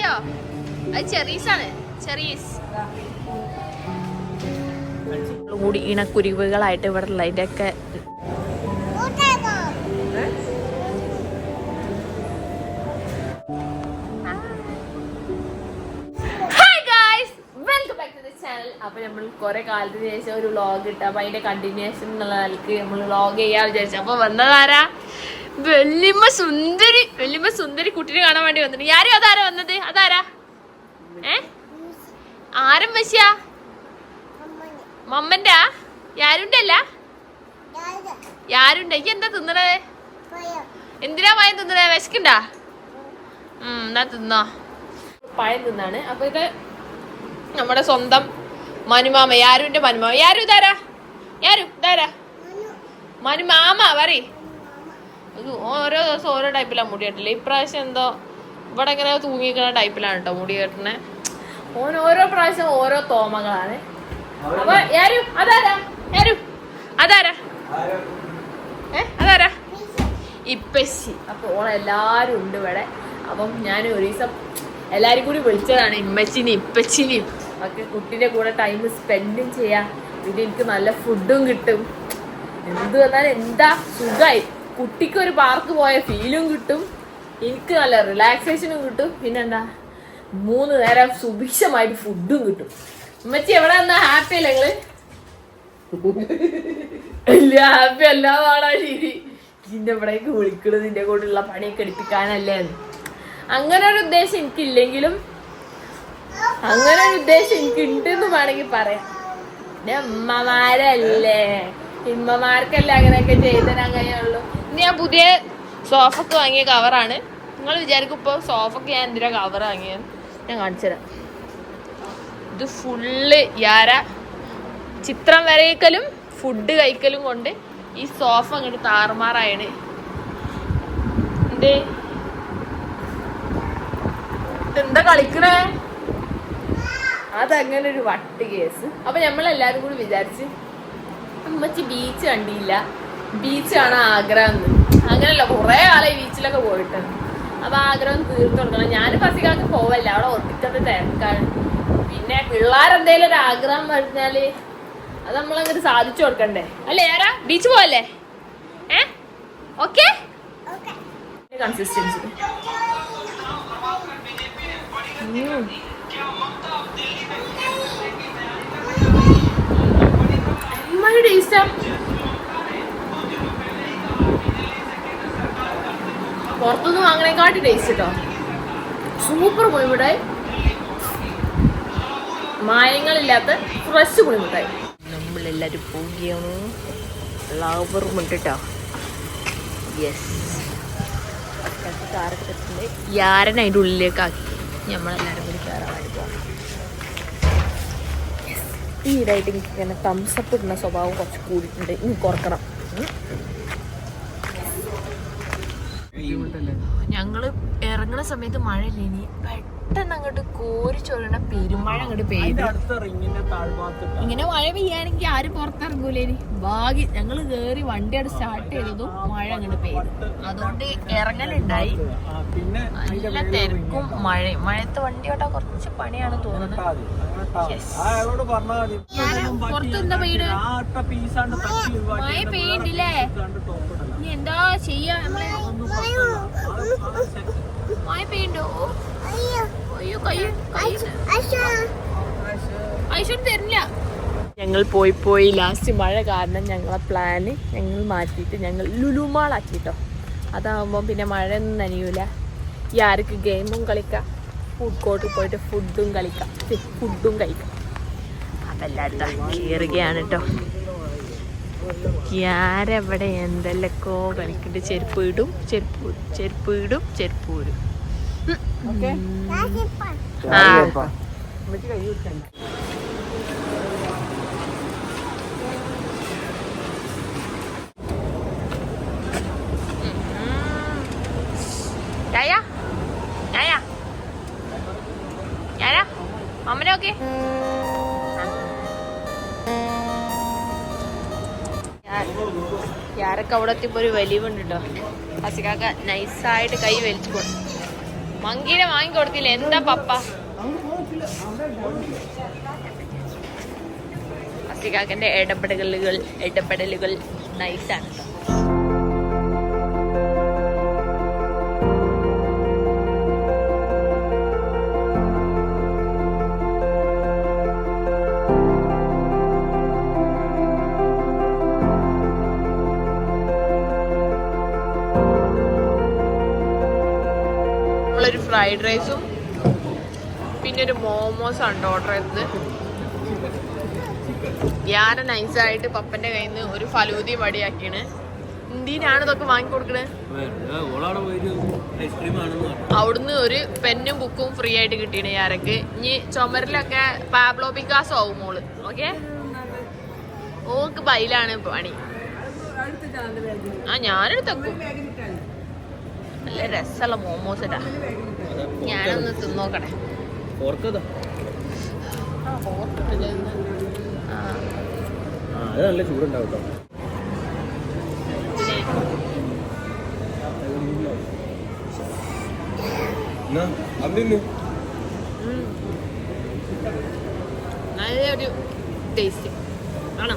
അറിയോ? അത് ചെറീസാണ്, ചെറീസ് കൂടി ഇണക്കുരുവികളായിട്ട് ഇവിടെ ഉള്ള ഇതിൻ്റെയൊക്കെ അപ്പൊ നമ്മൾ കുറെ കാലത്തിന് ശേഷം ഒരു വ്ളോഗ് ഇട്ട അപ്പൊ അതിന്റെ കണ്ടിന്യൂഷൻ എന്നുള്ള നിലക്ക് നമ്മൾ വ്ളോഗ് ചെയ്യാ വിചാരിച്ചു. അപ്പൊ വന്നതാരാ? വല്യമ്മ സുന്ദരി കുട്ടിനെ കാണാൻ വേണ്ടി വന്നിട്ട്. ആരും അതാരാ വന്നത്? അതാരാ? ആരും വശിയാ? മമ്മന്റെ യാരുന്റെ അല്ല? യാരുണ്ട്? ഈ എന്താ തിന്നണേ? എന്തിനാ പഴം തിന്നണേ? വിശക്കുണ്ടാ? എന്നാ തിന്നോ. പഴം തിന്നാണ്. അപ്പൊ ഇത് നമ്മുടെ സ്വന്തം മനുമാമ, യാരുവിന്റെ മനുമാമ. യാരു ഇതാരാ? യാരു ഇതാരാ? മനുമാമ പറയ്. ഓരോ ദിവസം ഓരോ ടൈപ്പിലാണ് മുടി കെട്ടില്ല. ഇപ്രാവശ്യം എന്തോ ഇവിടെ ഇങ്ങനെ തൂങ്ങിക്കുന്ന ടൈപ്പിലാണ് കേട്ടോ മുടി കെട്ടണേ. ഓരോ പ്രാവശ്യം ഓരോ തോമകളാണ്. അപ്പൊ യാരു അതാരാ? യാരു അതാരാ? അതാരാ? ഇപ്പച്ചി. അപ്പൊ ഓളെല്ലാരും ഉണ്ട് ഇവിടെ. അപ്പം ഞാൻ ഒരു ദിവസം എല്ലാരും കൂടി വിളിച്ചതാണ്, ഇമ്മച്ചിനെയും ഇപ്പച്ചിനെയും ഒക്കെ. കുട്ടീൻ്റെ കൂടെ ടൈം സ്പെൻഡും ചെയ്യാം. പിന്നെ എനിക്ക് നല്ല ഫുഡും കിട്ടും. എന്ത് വന്നാലും എന്താ സുഖമായി. കുട്ടിക്ക് ഒരു പാർക്ക് പോയ ഫീലും കിട്ടും, എനിക്ക് നല്ല റിലാക്സേഷനും കിട്ടും. പിന്നെന്താ 3 നേരം സുഭിക്ഷമായിട്ട് ഫുഡും കിട്ടും. ഉമ്മച്ചി എവിടെ വന്നാ ഹാപ്പി അല്ലേ നിങ്ങള്? ഇല്ല, ഹാപ്പി അല്ലാതാണോ ശരി? ഇതിന്റെ ഇവിടേക്ക് വിളിക്കണത് ഇതിന്റെ കൂടെയുള്ള പണിയൊക്കെ എടുപ്പിക്കാനല്ലേ? അങ്ങനെ ഒരു ഉദ്ദേശം എനിക്കില്ലെങ്കിലും അങ്ങനെ ഒരു ഉദ്ദേശം എനിക്ക് ഉണ്ടെന്ന് വേണമെങ്കിൽ പറയാം. പിന്നെ ഉമ്മമാരല്ലേ, ഉമ്മമാർക്കല്ലേ അങ്ങനെയൊക്കെ ചെയ്തരാൻ കഴിയുള്ളൂ. ഇനി ഞാൻ പുതിയ സോഫക്ക് വാങ്ങിയ കവറാണ്. നിങ്ങൾ വിചാരിക്കും ഇപ്പോൾ സോഫക്ക് ഞാൻ എന്തിനാ കവർ വാങ്ങിയത്? ഞാൻ കാണിച്ചു തരാം. ഇത് ഫുള്ള് ചിത്രം വരയ്ക്കലും ഫുഡ് കഴിക്കലും കൊണ്ട് ഈ സോഫ അങ്ങോട്ട് താറുമാറായാണ്. എന്താ കളിക്കണേ? അതങ്ങനെ ഒരു വട്ട് കേസ്. അപ്പൊ നമ്മളെല്ലാരും കൂടി വിചാരിച്ച് ഉമ്മച്ചി ബീച്ച് കണ്ടില്ല, ബീച്ച് കാണാൻ ആഗ്രഹം. അങ്ങനെയല്ല, കുറെ കാലം ബീച്ചിലൊക്കെ പോയിട്ട്. അപ്പൊ ആഗ്രഹം തീർത്തു കൊടുക്കണം. ഞാൻ ഫസിക്കാക്ക് പോവല്ല, അവിടെ ഒട്ടിക്കത്തെ തിരക്കാണ്. പിന്നെ പിള്ളേരെന്തേലും ഒരു ആഗ്രഹം പറഞ്ഞാല് അത് നമ്മളങ്ങനെ സാധിച്ചു കൊടുക്കണ്ടേ അല്ലേ? ആരാ ബീച്ച് പോവല്ലേ? ഓക്കെ കൺസിസ്റ്റൻസി ടേസ്റ്റാ. പുറത്തുനിന്ന് വാങ്ങണേക്കാട്ടി ടേസ്റ്റ് കേട്ടോ. സൂപ്പർ പുളിമിഠായി, മായങ്ങളില്ലാത്ത ഫ്രഷ് പുളിമിഠായി. നമ്മളെല്ലാരും പോവുകയാണ്. ഫ്ലവറും ഉണ്ട് കേട്ടോ. യെസ്, യാരൻ അതിൻ്റെ ഉള്ളിലേക്ക് ആക്കി നമ്മളെല്ലാവരും കൂടി കയറാൻ വേണ്ടി പോകാം. ഈയിടായിട്ട് എനിക്ക് ഇങ്ങനെ തംസപ്പ് ഇടുന്ന സ്വഭാവം കുറച്ച് കൂടിയിട്ടുണ്ട്. ഇനി കുറക്കണം. ഞങ്ങള് ഇറങ്ങുന്ന സമയത്ത് മഴയില്ല. ഇനി പെട്ടെന്ന് അങ്ങോട്ട് കോരിച്ചൊഴുന്ന പെരുമഴ അങ്ങോട്ട് പെയ്തു. ഇങ്ങനെ മഴ പെയ്യാണെങ്കിൽ ആരും പുറത്തിറങ്ങൂലേ? ഇനി ഭാഗ്യം ഞങ്ങള് കേറി വണ്ടി അവിടെ സ്റ്റാർട്ട് ചെയ്തതും മഴ അങ്ങോട്ട് പെയ്തു. അതുകൊണ്ട് ഇറങ്ങലുണ്ടായി. നല്ല തിരക്കും മഴയും. മഴയത്ത് വണ്ടി ഓട്ടാൻ കുറച്ച് പണിയാണ് തോന്നുന്നത്. പുറത്ത് എന്താ പെയ്യുന്നത്? മഴ പെയ്യണ്ടില്ലേ? ഇനി എന്താ ചെയ്യാ? മഴ പെയ്യണ്ടോ? അയ്യോ തരില്ല. ഞങ്ങൾ പോയി ലാസ്റ്റ് മഴ കാരണം ഞങ്ങളെ പ്ലാന് ഞങ്ങൾ മാറ്റിയിട്ട് ഞങ്ങൾ ലുലു മാളാക്കിട്ടോ. അതാകുമ്പോൾ പിന്നെ മഴയൊന്നും നനയൂല. ഈ ആർക്ക് ഗെയിമും കളിക്കാം, ഫുഡ് കോർട്ടിൽ പോയിട്ട് ഫുഡും കളിക്കാം, ഫുഡും കഴിക്കാം. അതെല്ലാവരും കയറുകയാണ് കേട്ടോ. ആരെവിടെ എന്തെല്ലൊക്കെ കളിക്കുന്നുണ്ട്. ചെരുപ്പ് ഇടും. അമ്മനോക്കെ യാരൊക്കെ അവിടെ എത്തിയപ്പോ ഒരു വലിവുണ്ട് കേട്ടോ. ഹസിക്കാക്ക നൈസായിട്ട് കൈ വലിച്ചു കൊടുത്തു. മങ്കീനെ വാങ്ങിക്കൊടുത്തില്ല. എന്താ പപ്പ അസികാക്കന്റെ ഇടപെടലുകൾ നൈസാണ്. ഒരു ഫ്രൈഡ് റൈസും പിന്നെ ഒരു മോമോസാണ് ഓർഡർ ചെയ്തത്. ഞാൻ നൈസായിട്ട് പപ്പന്റെ കയ്യിൽ നിന്ന് ഒരു ഫലൂദി മടിയാക്കിയാണ്. എന്തിനാണ് ഇതൊക്കെ വാങ്ങിക്കൊടുക്കണേ? അവിടുന്ന് ഒരു പെന്നും ബുക്കും ഫ്രീ ആയിട്ട് കിട്ടിയാണ് ഞാനൊക്കെ. ഇനി ചുമരിലൊക്കെ പാബ്ലോ പിക്കാസോ ആവും മോള്. ഓക്കെ, ഓക്ക് ബൈലാണ് പണി. ഞാനെടുത്തേക്കും. നല്ല രസമുള്ള മോമോസ് ഇടാ. ഞാനൊന്ന് തിന്നോക്കട്ടെ. നല്ല ചൂടുണ്ടാവും. നല്ലൊരു ടേസ്റ്റ് ആണോ?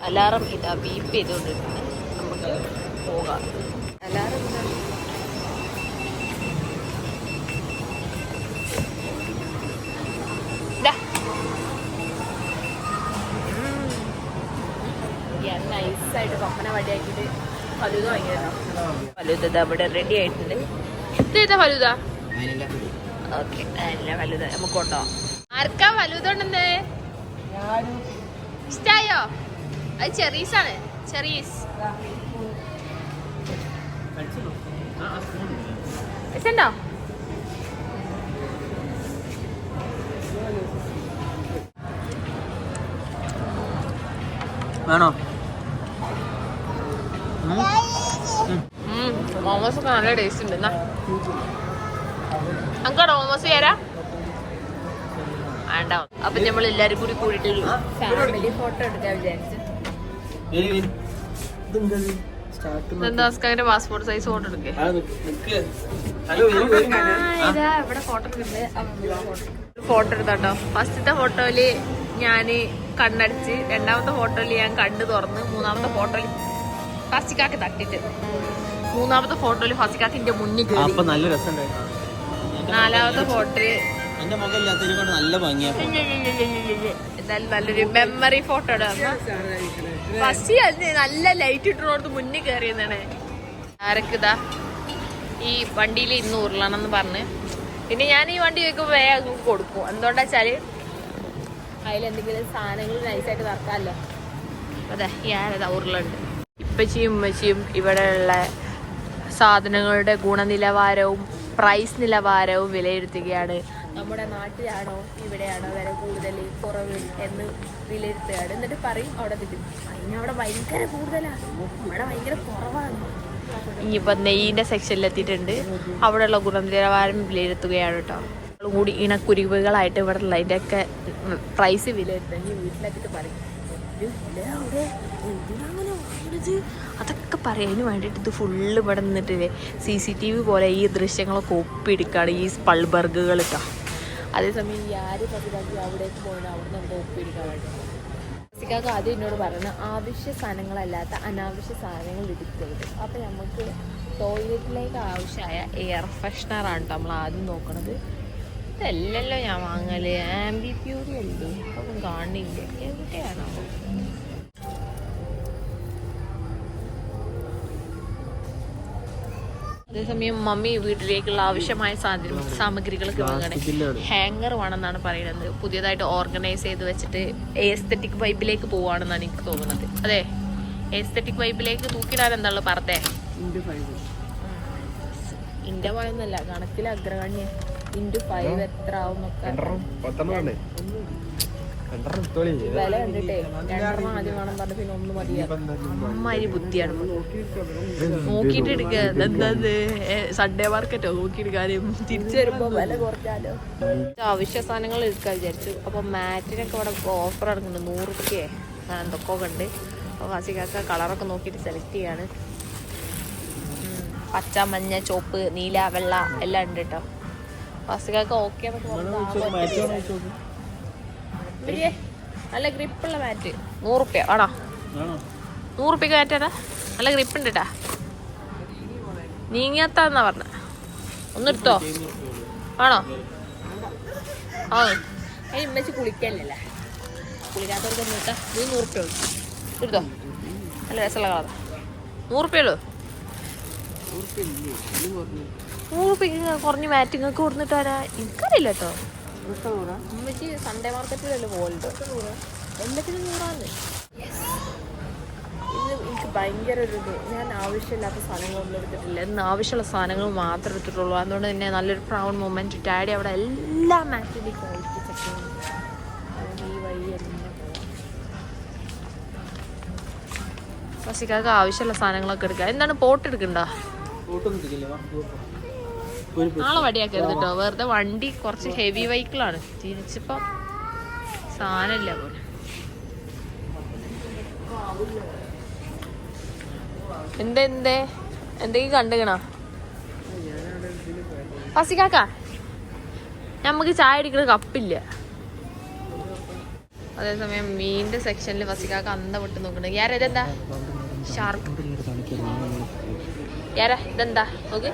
അലാറം ഇതാ ബീപ്പ് ചെയ്തുകൊണ്ടിരിക്കുന്നത്. നമുക്ക് പോകാം. അലാറം ഞാൻ നൈസായിട്ട് പപ്പനെ വടിയാക്കിയിട്ട് ഫലൂദ വാങ്ങിയതാ. ഫലൂദ അവിടെ റെഡി ആയിട്ടുണ്ട്. ഇതേതാ ഫലൂദ? ഓക്കെ, നല്ല ഫലൂദ നമുക്ക് കൊണ്ടുപോവാം. ആർക്കാ ഫലൂദ ഉണ്ടെന്ന് ഇഷ്ടായോ? അത് ചെറീസാണ്. ചെറീസ് ഇഷ്ടോ? വേണോ? മോമോസ് ഒക്കെ നല്ല ടേസ്റ്റ് ഉണ്ട്. അങ്ങോട്ടോ മോമോസ് തരാ വേണ്ട. അപ്പൊ നമ്മൾ എല്ലാരും കൂടി കൂടിയിട്ട് ഫാമിലി ഫോട്ടോ എടുക്കാൻ വിചാരിച്ചു. എന്താ പാസ്പോർട്ട് സൈസ് ഫോട്ടോ എടുക്കേ? ഇവിടെ ഫോട്ടോ ഫോട്ടോ എടുത്തോട്ടോ. ഫസ്റ്റത്തെ ഫോട്ടോയില് ഞാന് കണ്ണടിച്ച്, രണ്ടാമത്തെ ഫോട്ടോയില് ഞാൻ കണ്ണ് തുറന്ന്, മൂന്നാമത്തെ ഫോട്ടോയില് ഫസിക്കാക്ക് തട്ടിട്ട്, മൂന്നാമത്തെ ഫോട്ടോയില് ഫസിക്കാക്കിന്റെ മുന്നിൽ കയറി, നല്ല രസം. നാലാമത്തെ ഫോട്ടോയില് എന്തായാലും നല്ലൊരു മെമ്മറി ഫോട്ടോ ഫസ്റ്റ് നല്ല ലൈറ്റ് ഇട്ടുള്ളടത്ത് മുന്നിൽ കയറിയെന്നാണ്. ആരൊക്കെതാ ഈ വണ്ടിയിൽ ഇന്ന് ഉരുളണമെന്ന് പറഞ്ഞ്. പിന്നെ ഞാൻ ഈ വണ്ടി ചോദിക്കുമ്പോൾ വേഗം കൊടുക്കും. എന്തുകൊണ്ടാ വെച്ചാല് അതിലെന്തെങ്കിലും സാധനങ്ങൾ നൈസായിട്ട് തറക്കാമല്ലോ. അതെ, ഞാനതാ ഉരുളുണ്ട്. ഇപ്പച്ചിയും ഉമ്മച്ചിയും ഇവിടെയുള്ള സാധനങ്ങളുടെ ഗുണനിലവാരവും പ്രൈസ് നിലവാരവും വിലയിരുത്തുകയാണ്. നമ്മുടെ നാട്ടിലാണോ ഇവിടെയാണോ വില കൂടുതൽ കുറവ് എന്ന് വിലയിരുത്തുകയാണ്. എന്നിട്ട് പറയും അവിടെ കിട്ടും അതിനവിടെ ഭയങ്കര കൂടുതലാണ്, ഇവിടെ ഭയങ്കര കുറവാണ്. ഇനിയിപ്പോൾ നെയ്യിൻ്റെ സെക്ഷനിലെത്തിയിട്ടുണ്ട്. അവിടെയുള്ള ഗുണനിലവാരം വിലയിരുത്തുകയാണ് കേട്ടോ. കൂടി ഇണക്കുരുവികളായിട്ട് ഇവിടെ ഉള്ളതിൻ്റെയൊക്കെ പ്രൈസ് വിലയിരുത്തുക. ഇനി വീട്ടിലെത്തിയിട്ട് പറയും അവിടെ എന്തിനങ്ങനെ വാങ്ങുന്നത് അതൊക്കെ പറയാനും വേണ്ടിയിട്ട് ഇത് ഫുള്ള് ഇവിടെ നിന്നിട്ടില്ലേ CCTV പോലെ ഈ ദൃശ്യങ്ങളൊക്കെ ഒപ്പിയെടുക്കുകയാണ് ഈ സ്പൾബർഗുകൾ കേട്ടോ. അതേസമയം ഈ ആര് പതിവാക്കി അവിടേക്ക് പോകണം, അവിടെ നമുക്ക് ഒപ്പിയെടുക്കാൻ വേണ്ടി. ഫസിക്കാക്ക് ആദ്യം എന്നോട് പറയുന്നത് ആവശ്യ സാധനങ്ങളല്ലാത്ത അനാവശ്യ സാധനങ്ങൾ എടുക്കരുത്. അപ്പോൾ നമുക്ക് ടോയ്ലറ്റിലേക്ക് ആവശ്യമായ എയർ ഫ്രഷ്നറാണ് നമ്മൾ ആദ്യം നോക്കണത്. ഇതല്ലല്ലോ ഞാൻ വാങ്ങല്, ആംബി പ്യൂരി അല്ലേ, അപ്പം കാണില്ല എവിടെയാണോ. അതേസമയം മമ്മി വീട്ടിലേക്കുള്ള ആവശ്യമായ സാമഗ്രികളൊക്കെ വാങ്ങണേ. ഹാങ്ങർ വേണമെന്നാണ് പറയുന്നത്. പുതിയതായിട്ട് ഓർഗനൈസ് ചെയ്ത് വെച്ചിട്ട് എസ്തെറ്റിക് വൈബിലേക്ക് പോവാണെന്നാണ് എനിക്ക് തോന്നുന്നത്. അതെ, എസ്തെറ്റിക് വൈബിലേക്ക് തൂക്കിടാൻ എന്താണല്ലോ പറഞ്ഞേ. ഇന്ത്യ പോയെന്നല്ല, കണക്കിൽ അഗ്രഗണ്യ. × 5 എത്ര ആവും എന്നൊക്കെ വില കണ്ടിട്ടേ 2 ആദ്യം വേണം പറഞ്ഞ പിന്നെ 1 മതിയാണ്. അമ്മാതിരി ബുദ്ധിയാണ്. നോക്കിയിട്ട് എടുക്കുക. എന്താ സൺഡേ മാർക്കറ്റോ നോക്കിയെടുക്കാനും തിരിച്ചു വരുമ്പോ വില കുറച്ചാലോ. അവശ്യ സാധനങ്ങൾ എടുക്കാൻ വിചാരിച്ചു. അപ്പൊ മാറ്റിനൊക്കെ ഇവിടെ ഓഫർ നടക്കുന്നുണ്ട്. 100 രൂപയെ എന്തൊക്കെ ഉണ്ട്. അപ്പോൾ ഫസിക്കാക്ക കളറൊക്കെ നോക്കിയിട്ട് സെലക്ട് ചെയ്യാണ്. പച്ച, മഞ്ഞ, ചുവപ്പ്, നീല, വെള്ള എല്ലാം ഉണ്ട് കേട്ടോ. ഫസിക്കാക്ക ഓക്കെ നല്ല ഗ്രിപ്പുള്ള മാറ്റ് 100 രൂപ ആണോ? 100 രൂപയ്ക്ക് മാറ്റാ നല്ല ഗ്രിപ്പ് ഉണ്ട് കേട്ടാ. നീങ്ങാത്താന്നാ പറഞ്ഞ. ഒന്നെടുത്തോ ആണോ? ആ അതിന് ഉമ്മച്ച് കുളിക്കല്ലേ, കുളിക്കാത്തവർക്ക് ഒന്ന് കിട്ടാ. 100 രൂപ എടുത്തോ. നല്ല രസമുള്ള കളറാ. 100 രൂപയുള്ളൂ. 100 രൂപയ്ക്ക് കുറഞ്ഞ് മാറ്റ് നിങ്ങൾക്ക് കൊടുത്തിട്ട് വരാ എനിക്കറിയില്ല കേട്ടോ. ഉമ്മച്ചി സൺഡേ മാർക്കറ്റിലല്ലേ പോലുണ്ട്. എല്ലാത്തിനും 100 ഇത് എനിക്ക് ഭയങ്കര ഒരു ഇത്. ഞാൻ ആവശ്യമില്ലാത്ത സാധനങ്ങളൊന്നും എടുത്തിട്ടില്ല. ഇന്ന് ആവശ്യമുള്ള സാധനങ്ങൾ മാത്രമേ എടുത്തിട്ടുള്ളൂ. അതുകൊണ്ട് തന്നെ നല്ലൊരു പ്രൗഡ് മൊമെൻറ്റ്. ഡാഡി അവിടെ എല്ലാ മാറ്റിൻ്റെയും ക്വാളിറ്റി ചെക്ക് ചെയ്യുന്നു. ഈ വഴി എല്ലാം ഫസിക്കാക്ക് ആവശ്യമുള്ള സാധനങ്ങളൊക്കെ എടുക്കുക. എന്താണ് പോട്ട് എടുക്കണ്ട? നാളെ വടിയാക്കരുത് കേട്ടോ. വെറുതെ വണ്ടി കുറച്ച് ഹെവി വെഹിക്കിളാണ്. തിരിച്ചപ്പം സാധനമില്ല പോലെ. എന്തെങ്കിലും കണ്ടുകണോ ഫസിക്കാക്ക? നമുക്ക് ചായ അടിക്കുന്ന കപ്പില്ല. അതേസമയം മീനിന്റെ സെക്ഷനിൽ ഫസിക്കാക്ക അന്ത വിട്ട് നോക്കണേ. യാരാ ഇതെന്താ? ഷാർക്ക്. യാരാ ഇതെന്താ? നോക്ക്.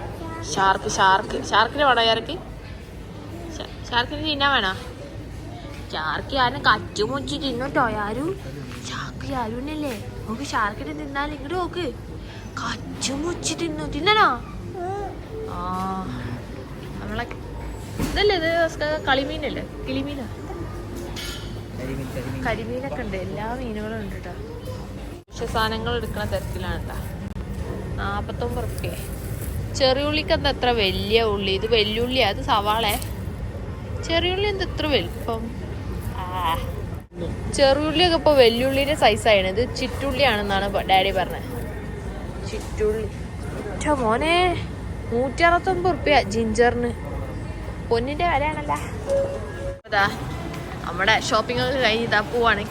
ഷാർക്കിന് വേണോ? ഷാർക്കിന് തിന്നാൻ വേണോ? ഷാർക്ക് ആരും കച്ചുമുച്ചു തിന്നോട്ടോ. യാരും ഷാർക്ക് യാരുന്നല്ലേ. നോക്ക് ഷാർക്കിനെ തിന്നാലും ഇങ്ങോട്ട് നോക്ക്. കച്ചുമുച്ചു തിന്നണോ? ആ നമ്മളെ ഇതല്ലേ ഇത് കളിമീനല്ലേ? കിളിമീനാ? കരിമീനൊക്കെ ഉണ്ട്. എല്ലാ മീനുകളും ഉണ്ട് കേട്ടോ. പക്ഷെ സാധനങ്ങൾ എടുക്കണ തിരക്കിലാണ് കേട്ടോ. 49 റുപ്യ. ചെറിയുള്ളിക്ക് എന്താ എത്ര വലിയ ഉള്ളി? ഇത് വെല്ലുള്ളിയാ? അത് സവാളേ? ചെറിയുള്ളി എന്താ എത്ര വലുപ്പം? ചെറിയുള്ളിയൊക്കെ ഇപ്പോൾ വെല്ലുള്ളിയുടെ സൈസാണ്. ഇത് ചിറ്റുള്ളിയാണെന്നാണ് ഡാഡി പറഞ്ഞത്. ചിറ്റുള്ളി മോനെ 169 റുപ്യ ജിഞ്ചറിന്. പൊന്നിന്റെ വിലയാണല്ലോ. അതാ നമ്മുടെ ഷോപ്പിംഗ് ഒക്കെ കഴിഞ്ഞ് ഇതാ പോവാണ്.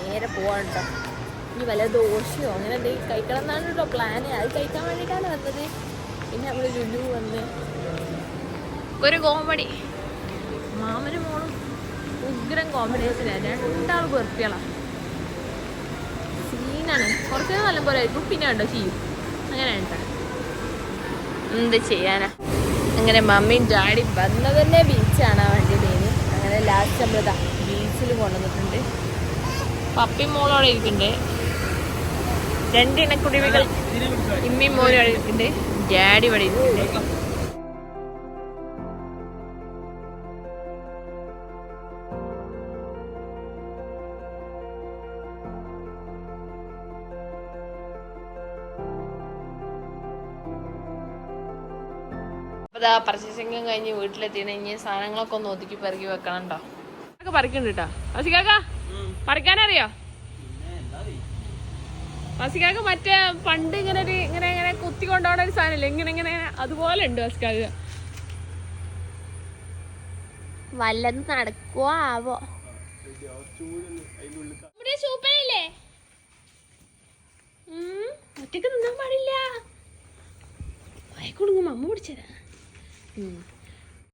നേരെ പോവാണ് കേട്ടോ. ഇനി വല്ല ദോശയോ അങ്ങനെ എന്തെങ്കിലും കഴിക്കണം എന്നാണ് കേട്ടോ പ്ലാന്. അത് കഴിക്കാൻ വേണ്ടിയിട്ടാണ് വന്നത്. പിന്നെ നമ്മൾ ലുലു വന്ന് ഒരു കോമഡി. മാമനും മോളും ഉഗ്രം കോമഡീസിനാണ്. 2 വെറുപ്പികളാണ്. സീനാണ്. കുറച്ച് നല്ലപോലെ ആയിരിക്കും. പിന്നെ ഉണ്ടോ ചെയ്യും. അങ്ങനെ കേട്ടോ. എന്ത് ചെയ്യാനാ. അങ്ങനെ മമ്മിയും ഡാഡിയും വന്നത് തന്നെ ബീച്ചാണ് ആ വണ്ടിയിലേന്. അങ്ങനെ ലാസ്റ്റ് നമ്മളിതാ ബീച്ചിൽ കൊണ്ടുവന്നിട്ടുണ്ട്. പപ്പിയും മോളോടെ ഇരിക്കുന്നുണ്ട്. 2 ഇണക്കുടിവികൾ ഇമ്മയും മോനും അവിടെ ഇരിക്കുന്നുണ്ട്. ഡാഡി ഇവിടെ ഇരിക്കുന്നുണ്ട്. അപ്പോൾ പർച്ചേസിംഗും കഴിഞ്ഞ് വീട്ടിലെത്തിയാണ്. ഇനി സാധനങ്ങളൊക്കെ ഒന്ന് ഒതുക്കി പെറുക്കി വെക്കണം കേട്ടോ. ഒക്കെ പറിക്കുന്നുണ്ട് കേട്ടോ. ഫസിക്കാക്ക പറിക്കാനറിയോ? ഫസിക്കാക്ക മറ്റേ പണ്ട് ഇങ്ങനെ ഇങ്ങനെ കുത്തി കൊണ്ടുപോകണ ഒരു സാധനമില്ല, ഇങ്ങനെ അതുപോലെ ഉണ്ട് ഫസിക്കാക്ക. വല്ലതും നടക്കുവോ ആവോ. സൂപ്പറല്ലേ? ഒറ്റക്ക് നിന്നാൻ പാടില്ല. വായിക്കൊടുങ്ങും അമ്മ പിടിച്ചതാ.